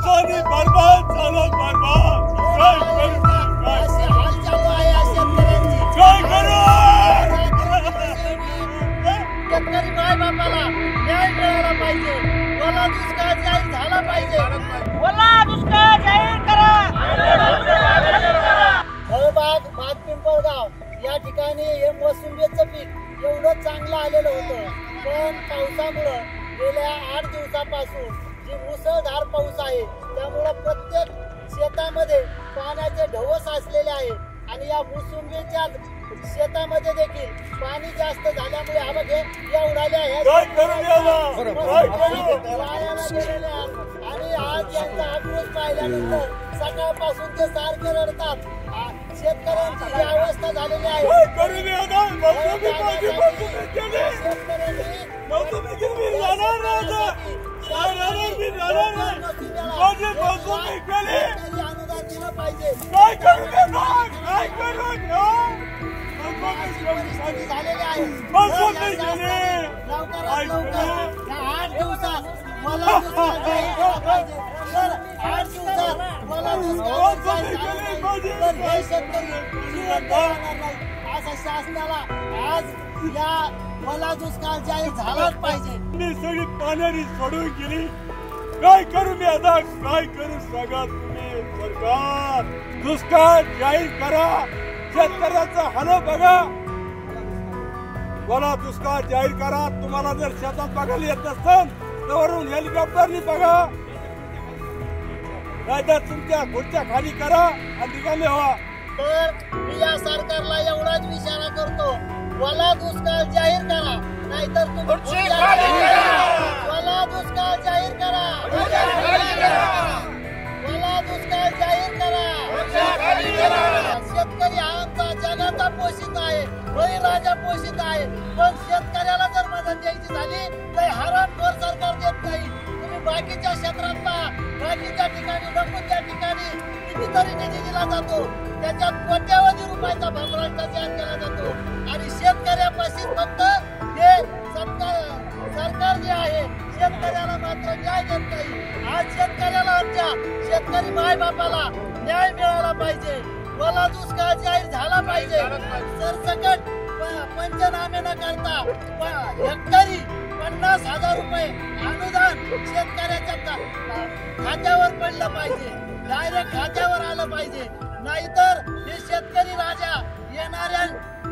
पाणी बरबाद झालं, बरबाद. काय करू, असे हाल चालू आहे या शेतकऱ्यांची. काय करू? शेतकरी माय बापाला न्याय मिळाला पाहिजे. ओला दुष्काळ जाहीर झाला पाहिजे. ओला दुष्काळ जाहीर करा. फळबाग पिंपळगाव या ठिकाणी हे मोसंबीचं पीक एवढं चांगलं आलेलं होतं, पण पावसामुळं गेल्या 8 दिवसापासून जी मुसळधार पाऊस आहे त्यामुळं प्रत्येक शेतामध्ये पाण्याचे ढवळ साचलेले आहे आणि या मोसंबीच्या शेतामध्ये देखील पाणी जास्त झाल्यामुळे हा बघे या उडाल्या आणि आज यांचा आक्रोश पाहिल्यानंतर सकाळपासून ते सारखे रडतात. शेतकऱ्यांची ही अवस्था झालेली आहे. अनुदान दिलं पाहिजे. परिस्थिती झालेली आहे. लवकरात लवकर या 8 दिवसात मला दुष्काळ जाहीर केला पाहिजे. तर 8 दिवसात मला दुष्काळ जाहीर झाला पाहिजे. तर हे शेतकरी जिवंत राहणार नाही. असा शासनाला आज या मला दुष्काळ जाहीर झालाच पाहिजे. मी सगळी पाण्याने सोडून गेली. काय करू मी आता, काय करू सांगा तुम्ही सरकार. दुष्काळ जाहीर करा, शेतकऱ्याचा हाल बघा. मला दुष्काळ जाहीर करा. तुम्हाला जर शेतात बघायला येत नसेल तर वरून हेलिकॉप्टरनी बघा, नाहीतर तुमच्या खुर्च्या खाली करा आणि निघाले व्हा. तर मी या सरकारला एवढाच इशारा करतो, मला दुष्काळ जाहीर करा, नाहीतर तुम्ही मला दुष्काळ जाहीर करा. मला दुष्काळ जाहीर करा. शेतकरी हा आमचा जगाचा पोषित आहे, बळीराजा पोषित आहे. पण शेतकऱ्याला जर मदत द्यायची झाली तर हरामखोर सरकार देत नाही. तुम्ही बाकीच्या क्षेत्रात पहा, बाकीच्या ठिकाणी नको त्या ठिकाणी कितीतरी निधी दिला जातो, त्याच्यात कोट्यावधी रुपयाचा भ्रष्टाचार केला जातो आणि शेतकऱ्यापाशी फक्त हे सरकार जे आहे शेतकऱ्याला मात्र न्याय देत नाही. आज शेतकऱ्याला आमच्या शेतकरी माय बापाला न्याय मिळाला पाहिजे. ओला दुष्काळ जाहीर झाला पाहिजे. सरसकट पंचनामे न करता हेक्टरी 50,000 रुपये अनुदान शेतकऱ्याच्या खात्यावर पडलं पाहिजे. डायरेक्ट खात्यावर आलं पाहिजे. नाहीतर हे शेतकरी राजा येणाऱ्या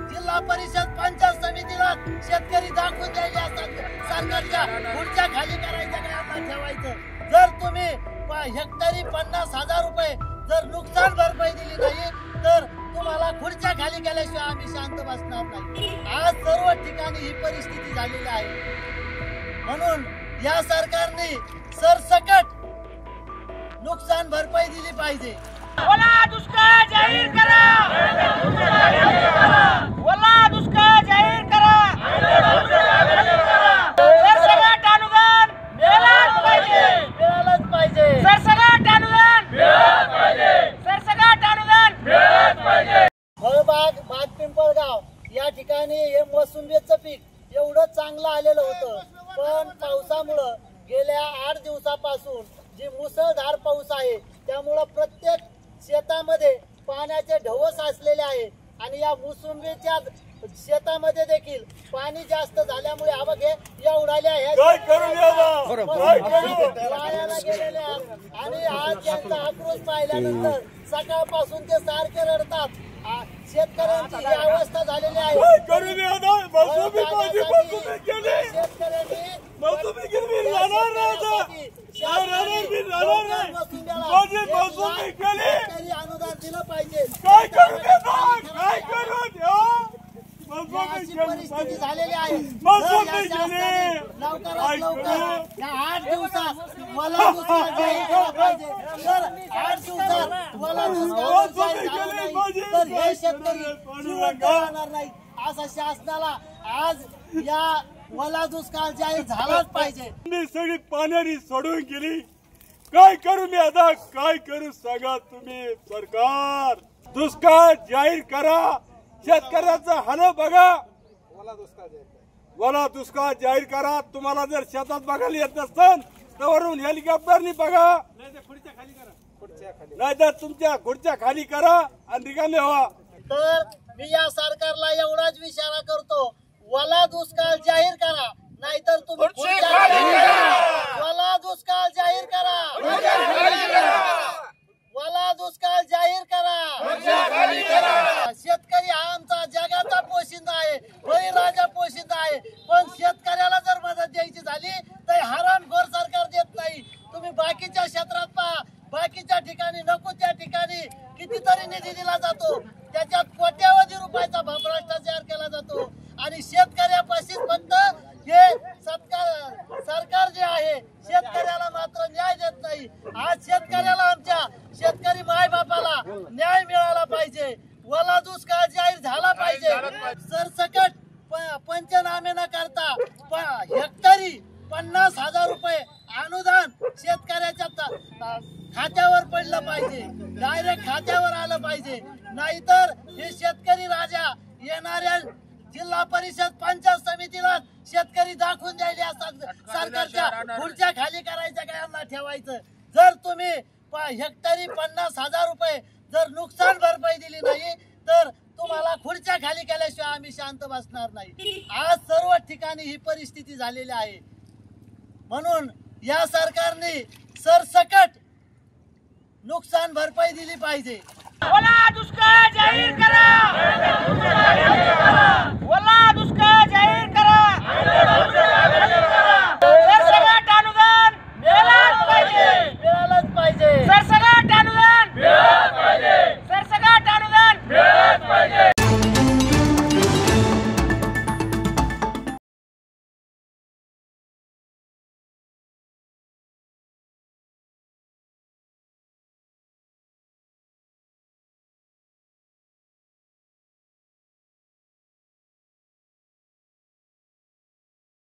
जिल्हा परिषद पंचायत समितीला शेतकरी दाखवून द्यायचे असतात. सरकारच्या खुर्च्या खाली करायचं काय आता ठेवायचं. जर तुम्ही हेक्टरी 50,000 रुपये जर नुकसान भरपाई दिली नाही तर तुम्हाला खुर्च्या खाली केल्याशिवाय आम्ही शांत बसणार नाही. आज सर्व ठिकाणी ही परिस्थिती झालेली आहे. म्हणून या सरकारने सरसकट नुकसान भरपाई दिली पाहिजे. ओला दुष्काळ जाहीर करा. ओला दुष्काळ जाहीर करा. सरसकट अनुदान मिळालंच पाहिजे. मिळालंच पाहिजे. सरसकट अनुदान मिळालंच पाहिजे. सरसकट अनुदान मिळालंच पाहिजे. फळबाग पिंपळगाव या ठिकाणी हे मोसंबीचं पीक एवढं चांगलं आलेलं होतं, पण पावसामुळं गेल्या 8 दिवसापासून जी मुसळधार पाऊस आहे त्यामुळं प्रत्येक शेतामध्ये पाण्याचे ढवळ साचलेले आहे आणि या मोसंबीच्या शेतामध्ये देखील पाणी जास्त झाल्यामुळे हा बघे या उडाल्या वायाला गेलेल्या आणि आज यांचा आक्रोश पाहिल्यानंतर सकाळपासून ते सारखे रडतात. शेतकऱ्यांची ही अवस्था झालेली आहे. शेतकरी अनुदान दिलं पाहिजे. अशी परिस्थिती झालेली आहे. लवकरात लवकर या 8 दिवसात मला दुष्काळ जाहीर केला पाहिजे. तर 8 दिवसात मला दुष्काळ जाहीर झाला नाही तर हे शेतकरी जिवंत राहणार नाही. असा शासनाला आज या मला दुष्काळ जाहीर झालाच पाहिजे. मी सगळी पाण्याने सोडून गेली. काय करू मी आता, काय करू सांगा तुम्ही सरकार. दुष्काळ जाहीर करा, शेतकऱ्याचा हाल बघा. ओला दुष्काळ जाहीर करा. तुम्हाला जर शेतात बघायला येत नसेल वरून हेलिकॉप्टरनी बघा, नाही तर तुमच्या खुर्च्या खाली करा आणि रिकामे व्हा. तर मी या सरकारला एवढाच इशारा करतो, वला दुष्काळ जाहीर करा, नाहीतर तुम्ही वला दुष्काळ जाहीर करा, वला दुष्काळ जाहीर करा. शेतकरी हा आमचा जगाचा पोशिंदा आहे, बळीराजा पोशिंदा आहे. पण शेतकऱ्याला जर मदत द्यायची झाली तर हरामखोर सरकार देत नाही. तुम्ही बाकीच्या क्षेत्रात पहा, बाकीच्या ठिकाणी नको त्या ठिकाणी कितीतरी निधी दिला जातो, त्याच्यात कोट्यावधी रुपयाचा भ्रष्टाचार केला जातो आणि शेतकऱ्यापाशीच फक्त हे सरकार जे आहे शेतकऱ्याला मात्र न्याय देत नाही. आज शेतकऱ्याला, आमच्या शेतकरी माय बापाला न्याय मिळाला पाहिजे, वला दुष्काळ जाहीर झाला पाहिजे. सरसकट पंचनामे न करता हेक्टरी 50,000 रुपये अनुदान शेतकऱ्याच्या खात्यावर पडलं पाहिजे, डायरेक्ट खात्यावर आलं पाहिजे. नाहीतर हे शेतकरी राजा येणाऱ्या जिल्हा परिषद पंचायत समितीला शेतकरी दाखवून द्यायले सरकारच्या खुर्च्या खाली करायच्या काय यांना ठेवायचं. जर तुम्ही हेक्टरी 50,000 रुपये जर नुकसान भरपाई दिली नाही तर तुम्हाला खुर्च्या खाली केल्याशिवाय आम्ही शांत बसणार नाही. आज सर्व ठिकाणी ही परिस्थिती झालेली आहे. म्हणून या सरकारने सरसकट नुकसान भरपाई दिली पाहिजे. वला दुष्काळ जाहीर करा, वला